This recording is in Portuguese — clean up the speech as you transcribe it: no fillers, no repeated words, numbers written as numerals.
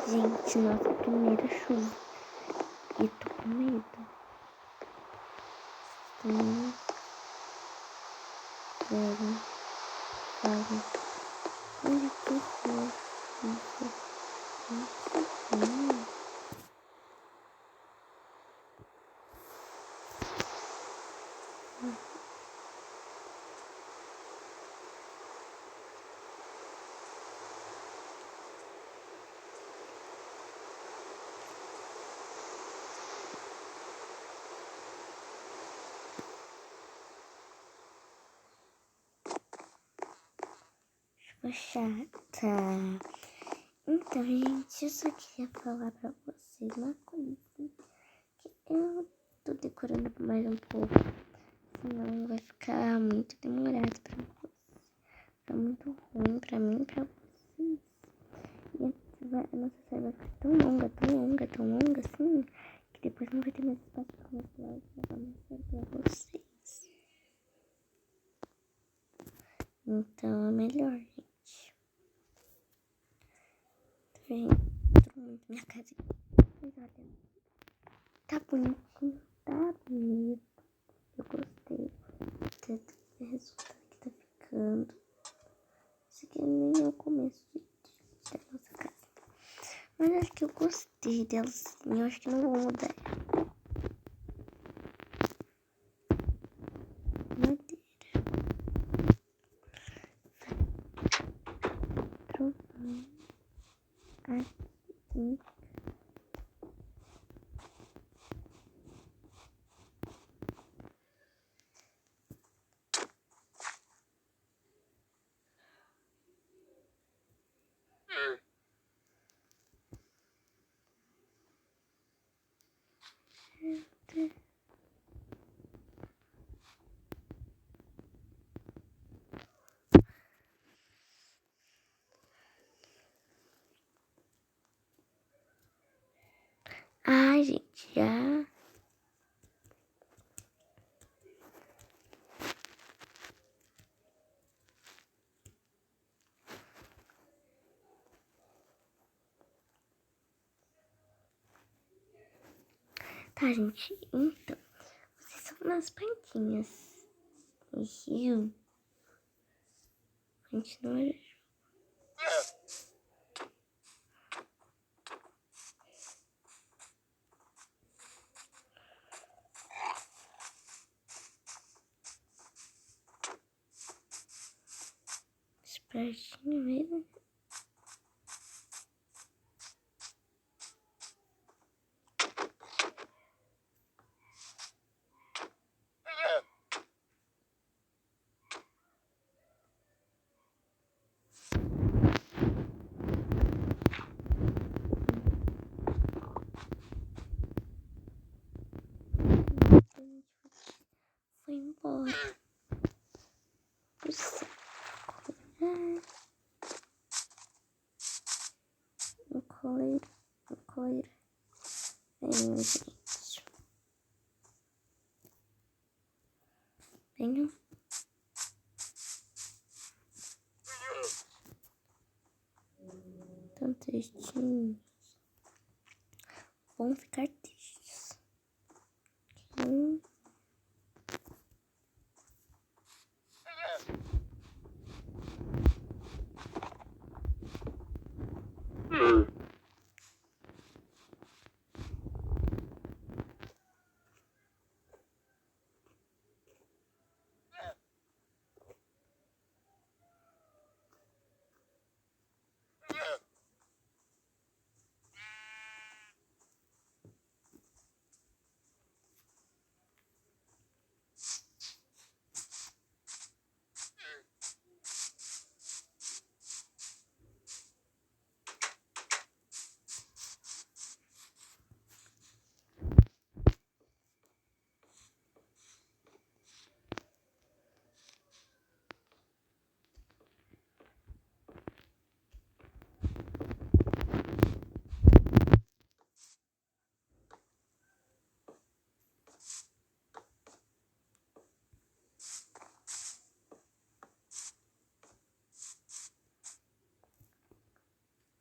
Gente, nossa primeira chuva. E tô com medo. Sério. Sabe? Olha que fofo. Chata. Então, gente, eu só queria falar pra vocês uma coisa. Que eu tô decorando mais um pouco. Senão vai ficar muito demorado pra vocês. Tá muito ruim pra mim e pra vocês. E a nossa série vai ficar tão longa assim, que depois não vai ter mais espaço pra mostrar uma série pra vocês. Então é melhor, gente. Vem, tô muito na minha casa. Mas olha, tá bonitinho, tá bonito. Eu gostei do resultado que tá ficando. Isso aqui nem é o começo da nossa casa. Mas acho que eu gostei dela sim. Eu acho que não vou mudar. Madeira. Trovão. Aqui. Ai, gente, já. Tá, gente, então. Vocês são umas panquinhas. Rio. Gente, não é. Espertinho mesmo. Foi embora. Pro saco. Um coleiro. Um coleiro. Venham, gente. Venham. Tão tristinhos. Vão ficar tristes.